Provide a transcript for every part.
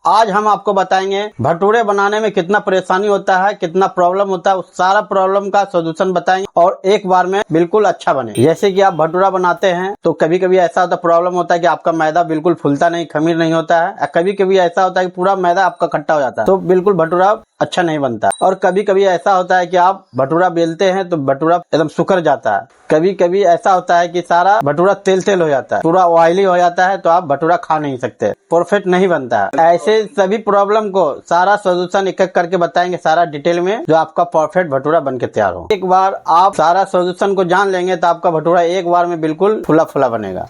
आज हम आपको बताएंगे भटूरे बनाने में कितना परेशानी होता है, कितना प्रॉब्लम होता है, उस सारा प्रॉब्लम का सोल्यूशन बताएंगे और एक बार में बिल्कुल अच्छा बने। जैसे कि आप भटूरा बनाते हैं तो कभी कभी ऐसा होता है, प्रॉब्लम होता है कि आपका मैदा बिल्कुल फूलता नहीं, खमीर नहीं होता है। कभी कभी ऐसा होता है कि पूरा मैदा आपका खट्टा हो जाता है, तो बिल्कुल भटूरा अच्छा नहीं बनता। और कभी कभी ऐसा होता है कि आप भटूरा बेलते हैं तो भटूरा एकदम सुखर जाता है। कभी कभी ऐसा होता है कि सारा भटूरा तेल तेल हो जाता है, पूरा ऑयली हो जाता है, तो आप भटूरा खा नहीं सकते, परफेक्ट नहीं बनता है। ऐसे सभी प्रॉब्लम को सारा सोल्यूशन एक एक करके बताएंगे, सारा डिटेल में, जो आपका परफेक्ट भटूरा बन के तैयार हो। एक बार आप सारा सोल्यूशन को जान लेंगे तो आपका भटूरा एक बार में बिल्कुल फुला फुला बनेगा।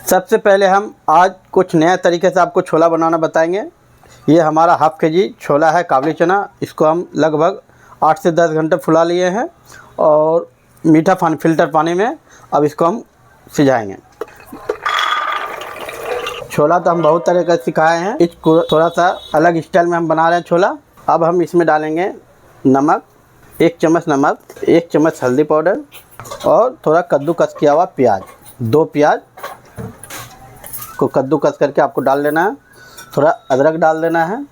सबसे पहले हम आज कुछ नया तरीके से आपको छोला बनाना बताएंगे। ये हमारा हाफ केजी छोला है, काबली चना। इसको हम लगभग 8 से 10 घंटे फुला लिए हैं और मीठा पानी, फिल्टर पानी में अब इसको हम सिझाएंगे। छोला तो हम बहुत तरह का सिखाए हैं, इसको थोड़ा सा अलग स्टाइल में हम बना रहे हैं छोला। अब हम इसमें डालेंगे नमक, 1 चम्मच नमक, 1 चम्मच हल्दी पाउडर और थोड़ा कद्दूकस किया हुआ प्याज। 2 प्याज को कद्दूकस करके आपको डाल लेना है। थोड़ा अदरक डाल देना है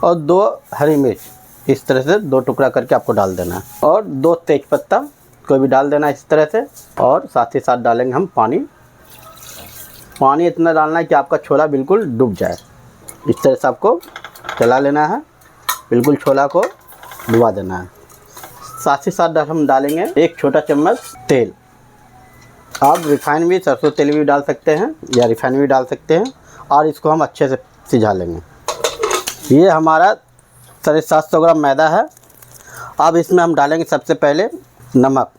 और 2 हरी मिर्च, इस तरह से 2 टुकड़ा करके आपको डाल देना है और 2 तेज पत्ता को भी डाल देना है इस तरह से। और साथ ही साथ डालेंगे हम पानी। पानी इतना डालना है कि आपका छोला बिल्कुल डूब जाए। इस तरह से आपको चला लेना है, बिल्कुल छोला को डुबा देना है। साथ ही साथ हम डालेंगे 1 छोटा चम्मच तेल। आप रिफाइन भी, सरसों तेल भी डाल सकते हैं या रिफाइन भी डाल सकते हैं और इसको हम अच्छे से सिझा लेंगे। ये हमारा 750 ग्राम मैदा है। अब इसमें हम डालेंगे सबसे पहले नमक,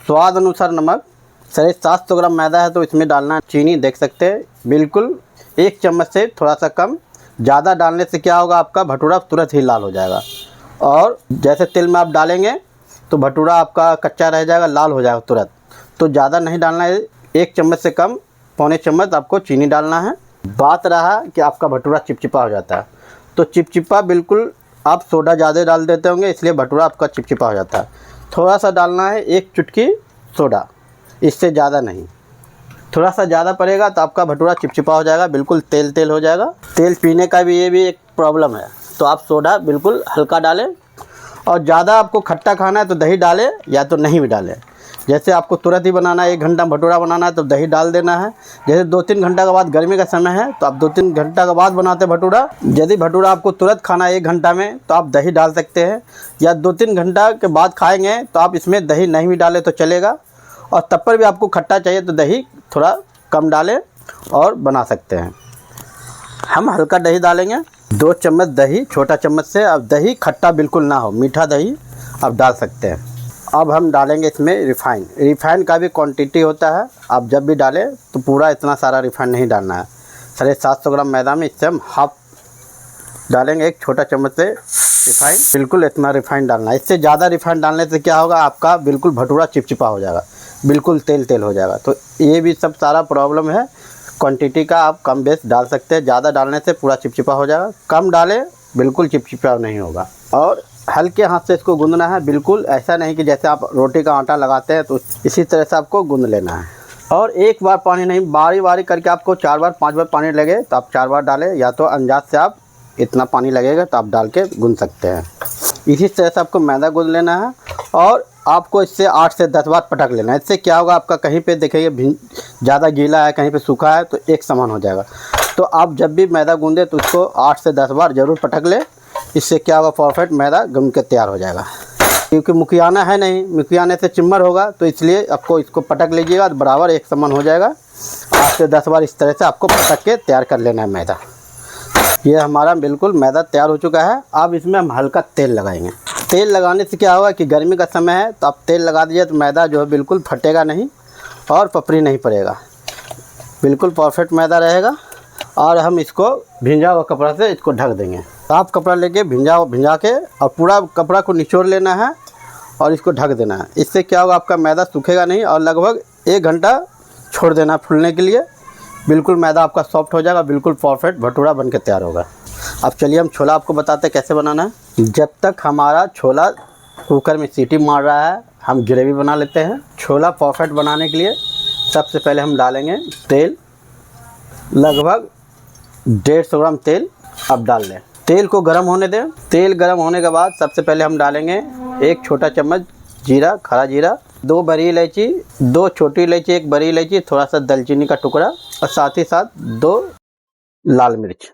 स्वाद अनुसार नमक। 750 ग्राम मैदा है तो इसमें डालना है चीनी, देख सकते हैं बिल्कुल 1 चम्मच से थोड़ा सा कम। ज़्यादा डालने से क्या होगा, आपका भटूरा तुरंत ही लाल हो जाएगा और जैसे तेल में आप डालेंगे तो भटूरा आपका कच्चा रह जाएगा, लाल हो जाएगा तुरंत। तो ज़्यादा नहीं डालना है, 1 चम्मच से कम, पौने चम्मच आपको चीनी डालना है। बात रहा कि आपका भटूरा चिपचिपा हो जाता है, तो चिपचिपा बिल्कुल आप सोडा ज़्यादा डाल देते होंगे, इसलिए भटूरा आपका चिपचिपा हो जाता है। थोड़ा सा डालना है, 1 चुटकी सोडा, इससे ज़्यादा नहीं। थोड़ा सा ज़्यादा पड़ेगा तो आपका भटूरा चिपचिपा हो जाएगा, बिल्कुल तेल तेल हो जाएगा। तेल पीने का भी ये भी एक प्रॉब्लम है, तो आप सोडा बिल्कुल हल्का डालें। और ज़्यादा आपको खट्टा खाना है तो दही डालें या तो नहीं भी डालें। जैसे आपको तुरंत ही बनाना है, 1 घंटा भटूरा बनाना है तो दही डाल देना है। जैसे 2-3 घंटा के बाद, गर्मी का समय है तो आप 2-3 घंटा के बाद बनाते भटूरा। यदि भटूरा आपको तुरंत खाना है 1 घंटा में तो आप दही डाल सकते हैं, या 2-3 घंटा के बाद खाएंगे तो आप इसमें दही नहीं भी डालें तो चलेगा। और तब पर भी आपको खट्टा चाहिए तो दही थोड़ा कम डालें और बना सकते हैं। हम हल्का दही डालेंगे, 2 चम्मच दही, छोटा चम्मच से। अब दही खट्टा बिल्कुल ना हो, मीठा दही आप डाल सकते हैं। अब हम डालेंगे इसमें रिफ़ाइन। रिफ़ाइन का भी क्वांटिटी होता है, आप जब भी डालें तो पूरा इतना सारा रिफ़ाइन नहीं डालना है। 750 ग्राम मैदा में इससे हम हाफ डालेंगे, 1 छोटा चम्मच से रिफ़ाइन, बिल्कुल इतना रिफ़ाइन डालना है। इससे ज़्यादा रिफ़ाइन डालने से क्या होगा, आपका बिल्कुल भटूरा चिपचिपा हो जाएगा, बिल्कुल तेल तेल हो जाएगा। तो ये भी सब सारा प्रॉब्लम है। क्वांटिटी का आप कम बेस डाल सकते हैं, ज़्यादा डालने से पूरा चिपचिपा हो जाएगा। कम डालें, बिल्कुल चिपचिपा नहीं होगा। और हल्के हाथ से इसको गूंदना है, बिल्कुल ऐसा नहीं कि जैसे आप रोटी का आटा लगाते हैं तो इसी तरह से आपको गूंद लेना है। और एक बार पानी नहीं, बारी बारी करके आपको 4 बार 5 बार पानी लगे तो आप 4 बार डालें, या तो अंदाज से आप इतना पानी लगेगा तो आप डाल के गूंद सकते हैं। इसी तरह से आपको मैदा गूंद लेना है और आपको इससे 8 से 10 बार पटक लेना है। इससे क्या होगा, आपका कहीं पे देखिए ज़्यादा गीला है, कहीं पे सूखा है, तो एक समान हो जाएगा। तो आप जब भी मैदा गूंदे तो उसको 8 से 10 बार ज़रूर पटक ले। इससे क्या होगा, परफेक्ट मैदा गूंद के तैयार हो जाएगा। क्योंकि मुखियाना है नहीं, मुखियाने से चिम्मर होगा, तो इसलिए आपको इसको पटक लीजिएगा तो बराबर एक समान हो जाएगा। 8 से 10 बार इस तरह से आपको पटक के तैयार कर लेना है मैदा। ये हमारा बिल्कुल मैदा तैयार हो चुका है। अब इसमें हम हल्का तेल लगाएंगे। तेल लगाने से क्या होगा कि गर्मी का समय है तो आप तेल लगा दीजिए तो मैदा जो है बिल्कुल फटेगा नहीं और पपड़ी नहीं पड़ेगा, बिल्कुल परफेक्ट मैदा रहेगा। और हम इसको भिंजा हुआ कपड़ा से इसको ढक देंगे। साफ कपड़ा लेके भिंजा के और पूरा कपड़ा को निचोड़ लेना है और इसको ढक देना है। इससे क्या होगा, आपका मैदा सूखेगा नहीं और लगभग 1 घंटा छोड़ देना फूलने के लिए। बिल्कुल मैदा आपका सॉफ्ट हो जाएगा, बिल्कुल परफेक्ट भटूरा बन के तैयार होगा। अब चलिए हम छोला आपको बताते हैं कैसे बनाना है। जब तक हमारा छोला कुकर में सीटी मार रहा है, हम ग्रेवी बना लेते हैं। छोला परफेक्ट बनाने के लिए सबसे पहले हम डालेंगे तेल, लगभग 150 ग्राम तेल। अब डाल लें। तेल को गर्म होने दें। तेल गर्म होने के बाद सबसे पहले हम डालेंगे 1 छोटा चम्मच जीरा, खड़ा जीरा, 2 बड़ी इलायची, 2 छोटी इलायची, 1 बड़ी इलायची, थोड़ा सा दालचीनी का टुकड़ा और साथ ही साथ 2 लाल मिर्च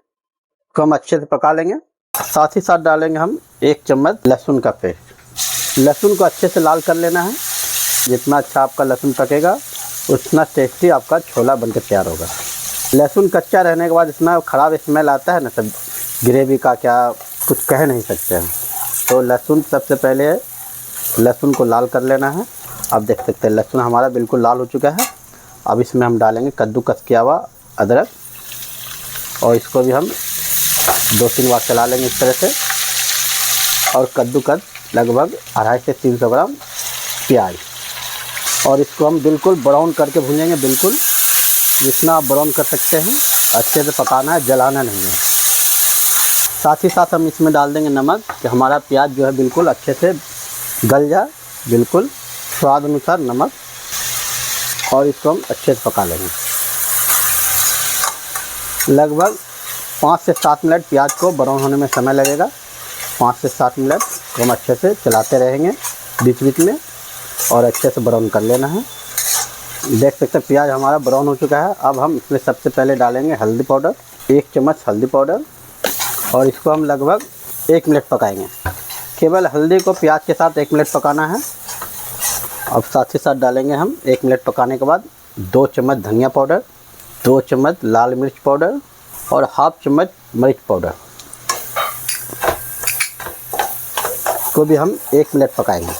को हम अच्छे से पका लेंगे। साथ ही साथ डालेंगे हम 1 चम्मच लहसुन का पेस्ट। लहसुन को अच्छे से लाल कर लेना है। जितना अच्छा आपका लहसुन पकेगा उतना टेस्टी आपका छोला बनकर तैयार होगा। लहसुन कच्चा रहने के बाद इतना ख़राब स्मेल आता है ना, सब ग्रेवी का क्या कुछ कह नहीं सकते हैं। तो लहसुन सबसे पहले लहसुन को लाल कर लेना है। अब देख सकते हैं लहसुन हमारा बिल्कुल लाल हो चुका है। अब इसमें हम डालेंगे कद्दूकस किया हुआ अदरक और इसको भी हम 2-3 बार चला लेंगे इस तरह से। और कद्दूकस लगभग 250 से 300 ग्राम प्याज, और इसको हम बिल्कुल ब्राउन करके भूनेंगे। बिल्कुल जितना आप ब्राउन कर सकते हैं अच्छे से पकाना है, जलाना नहीं है। साथ ही साथ हम इसमें डाल देंगे नमक कि हमारा प्याज जो है बिल्कुल अच्छे से गल जाए। बिल्कुल स्वाद अनुसार नमक, और इसको हम अच्छे से पका लेंगे। लगभग 5 से 7 मिनट प्याज को ब्राउन होने में समय लगेगा। 5 से 7 मिनट को हम अच्छे से चलाते रहेंगे बीच बीच में, और अच्छे से ब्राउन कर लेना है। देख सकते हैं प्याज हमारा ब्राउन हो चुका है। अब हम इसमें सबसे पहले डालेंगे हल्दी पाउडर, 1 चम्मच हल्दी पाउडर, और इसको हम लगभग 1 मिनट पकाएंगे। केवल हल्दी को प्याज के साथ 1 मिनट पकाना है। अब साथ ही साथ डालेंगे हम 1 मिनट पकाने के बाद 2 चम्मच धनिया पाउडर, 2 चम्मच लाल मिर्च पाउडर और ½ चम्मच मिर्च पाउडर को भी हम 1 मिनट पकाएंगे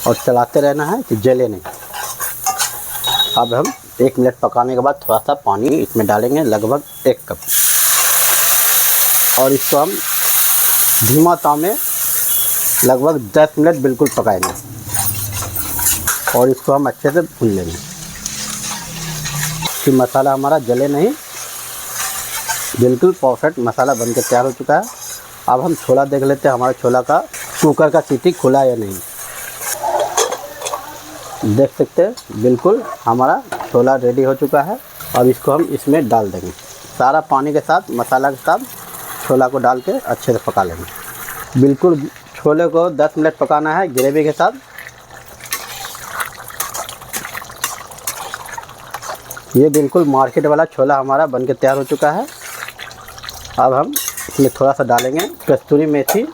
और चलाते रहना है कि जले नहीं। अब हम 1 मिनट पकाने के बाद थोड़ा सा पानी इसमें डालेंगे, लगभग 1 कप, और इसको हम धीमा ताव में लगभग 10 मिनट बिल्कुल पकाएंगे, और इसको हम अच्छे से भून लेंगे कि मसाला हमारा जले नहीं। बिल्कुल परफेक्ट मसाला बनकर तैयार हो चुका है। अब हम छोला देख लेते हैं हमारा छोला का कुकर का सीटी खुला या नहीं। देख सकते हैं बिल्कुल हमारा छोला रेडी हो चुका है। अब इसको हम इसमें डाल देंगे, सारा पानी के साथ मसाला के साथ छोला को डाल के अच्छे से पका लेंगे। बिल्कुल छोले को 10 मिनट पकाना है ग्रेवी के साथ। ये बिल्कुल मार्केट वाला छोला हमारा बनके तैयार हो चुका है। अब हम इसमें थोड़ा सा डालेंगे कस्तूरी मेथी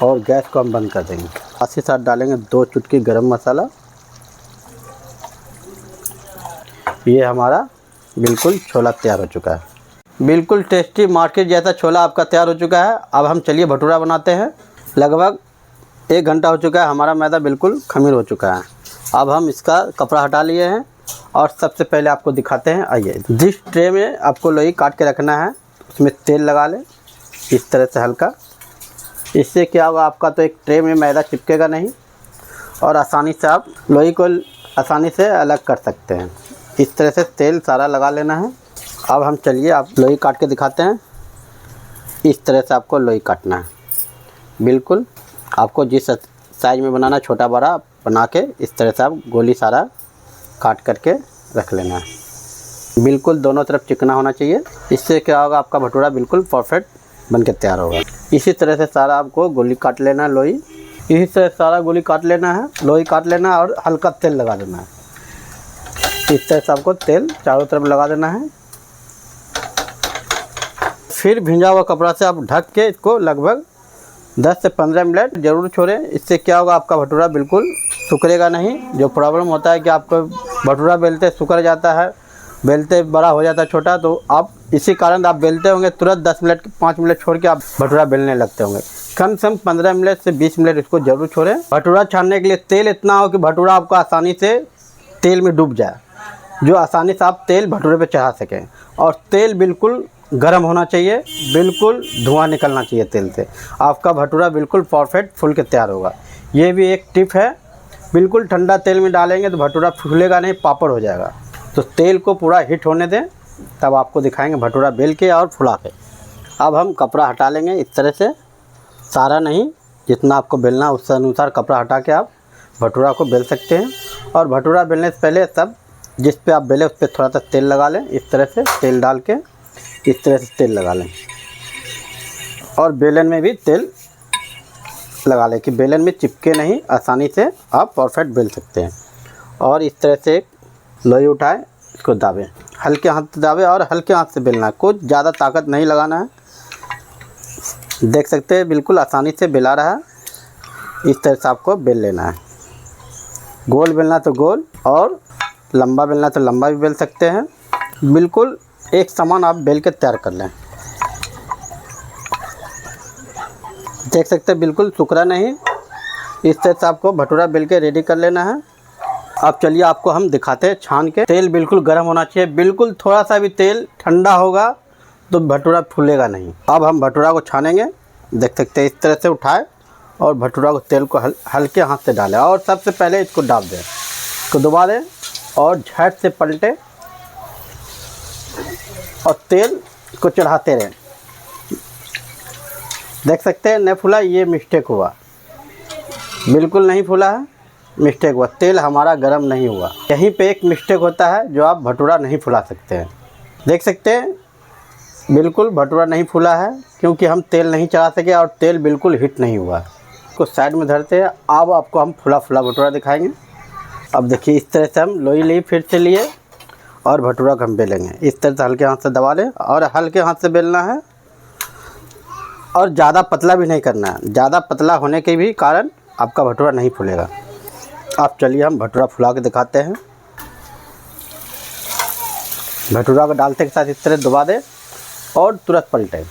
और गैस को हम बंद कर देंगे। साथ ही साथ डालेंगे 2 चुटकी गरम मसाला। ये हमारा बिल्कुल छोला तैयार हो चुका है। बिल्कुल टेस्टी मार्केट जैसा छोला आपका तैयार हो चुका है। अब हम चलिए भटूरा बनाते हैं। लगभग 1 घंटा हो चुका है, हमारा मैदा बिल्कुल खमीर हो चुका है। अब हम इसका कपड़ा हटा लिए हैं और सबसे पहले आपको दिखाते हैं। आइए, जिस ट्रे में आपको लोई काट के रखना है उसमें तेल लगा लें इस तरह से हल्का। इससे क्या होगा, आपका तो एक ट्रे में मैदा चिपकेगा नहीं और आसानी से आप लोई को आसानी से अलग कर सकते हैं। इस तरह से तेल सारा लगा लेना है। अब हम चलिए आप लोई काट के दिखाते हैं। इस तरह से आपको लोई काटना है। बिल्कुल आपको जिस साइज़ में बनाना, छोटा बड़ा बना के इस तरह से आप गोली सारा काट करके रख लेना है। बिल्कुल दोनों तरफ चिकना होना चाहिए। इससे क्या होगा, आपका भटूरा बिल्कुल परफेक्ट बनके तैयार होगा। इसी तरह से सारा आपको गोली काट लेना है लोई। इसी तरह सारा गोली काट लेना है, लोई काट लेना है और हल्का तेल लगा देना है। इस तरह से आपको तेल चारों तरफ लगा देना है। फिर भिंजा हुआ कपड़ा से आप ढक के इसको लगभग 10 से 15 मिनट ज़रूर छोड़ें। इससे क्या होगा, आपका भटूरा बिल्कुल सिकुड़ेगा नहीं। जो प्रॉब्लम होता है कि आपको भटूरा बेलते सिकुड़ जाता है, बेलते बड़ा हो जाता है छोटा, तो आप इसी कारण आप बेलते होंगे तुरंत 10 मिनट 5 मिनट छोड़ के आप भटूरा बेलने लगते होंगे। कम से कम 15 मिनट से 20 मिनट इसको ज़रूर छोड़ें। भटूरा छानने के लिए तेल इतना हो कि भटूरा आपका आसानी से तेल में डूब जाए, जो आसानी से आप तेल भटूरे पे चढ़ा सकें। और तेल बिल्कुल गर्म होना चाहिए, बिल्कुल धुआं निकलना चाहिए तेल से। आपका भटूरा बिल्कुल परफेक्ट फूल के तैयार होगा। ये भी एक टिप है, बिल्कुल ठंडा तेल में डालेंगे तो भटूरा फूलेगा नहीं, पापड़ हो जाएगा। तो तेल को पूरा हीट होने दें, तब आपको दिखाएंगे भटूरा बेल के और फुला के। अब हम कपड़ा हटा लेंगे इस तरह से, सारा नहीं, जितना आपको बेलना उस अनुसार कपड़ा हटा के आप भटूरा को बेल सकते हैं। और भटूरा बेलने से पहले सब जिस पे आप बेले उस पर थोड़ा सा तेल लगा लें। इस तरह से तेल डाल के इस तरह से तेल लगा लें और बेलन में भी तेल लगा लें कि बेलन में चिपके नहीं, आसानी से आप परफेक्ट बेल सकते हैं। और इस तरह से एक लोई उठाएं, इसको दाबें, हल्के हाथ से दाबें और हल्के हाथ से बेलना है, कुछ ज़्यादा ताकत नहीं लगाना है। देख सकते हैं बिल्कुल आसानी से बेला रहा है। इस तरह से आपको बेल लेना है, गोल बेलना तो गोल और लंबा बेलना तो लंबा भी बेल सकते हैं। बिल्कुल एक समान आप बेल के तैयार कर लें। देख सकते हैं बिल्कुल सुकड़ा नहीं, इस तरह से आपको भटूरा बेल के रेडी कर लेना है। अब चलिए आपको हम दिखाते हैं छान के। तेल बिल्कुल गर्म होना चाहिए, बिल्कुल थोड़ा सा भी तेल ठंडा होगा तो भटूरा फूलेगा नहीं। अब हम भटूरा को छानेंगे। देख सकते हैं इस तरह से उठाए और भटूरा को तेल को हल्के हाथ से डालें और सबसे पहले इसको डाल दें, इसको दबा दें और झट से पलटे और तेल को चढ़ाते रहें। देख सकते हैं नहीं फूला, ये मिस्टेक हुआ, बिल्कुल नहीं फूला है, मिस्टेक हुआ, तेल हमारा गर्म नहीं हुआ। यहीं पे एक मिस्टेक होता है जो आप भटूरा नहीं फुला सकते हैं। देख सकते हैं बिल्कुल भटूरा नहीं फूला है क्योंकि हम तेल नहीं चढ़ा सके और तेल बिल्कुल हिट नहीं हुआ। इसको साइड में धरते हैं। अब आपको हम फुला फुला भटूरा दिखाएंगे। अब देखिए इस तरह से हम लोई ली, फिर से लिए और भटूरा को हम बेलेंगे। इस तरह से हल्के हाथ से दबा लें और हल्के हाथ से बेलना है और ज़्यादा पतला भी नहीं करना है, ज़्यादा पतला होने के भी कारण आपका भटूरा नहीं फूलेगा। अब चलिए हम भटूरा फुला के दिखाते हैं। भटूरा को डालते के साथ इस तरह दबा दें और तुरंत पलटें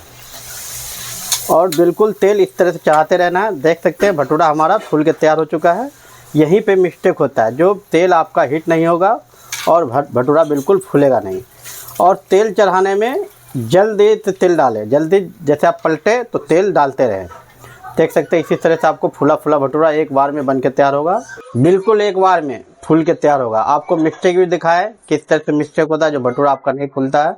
और बिल्कुल तेल इस तरह से चढ़ाते रहना है। देख सकते हैं भटूरा हमारा फूल के तैयार हो चुका है। यहीं पे मिस्टेक होता है, जो तेल आपका हीट नहीं होगा और भटूरा बिल्कुल फूलेगा नहीं। और तेल चढ़ाने में जल्दी से तेल डालें, जल्दी जैसे आप पलटे तो तेल डालते रहें। देख सकते हैं इसी तरह से आपको फूला फूला भटूरा एक बार में बन के तैयार होगा, बिल्कुल एक बार में फूल के तैयार होगा। आपको मिस्टेक भी दिखाए किस तरह से मिस्टेक होता है जो भटूरा आपका नहीं फूलता है।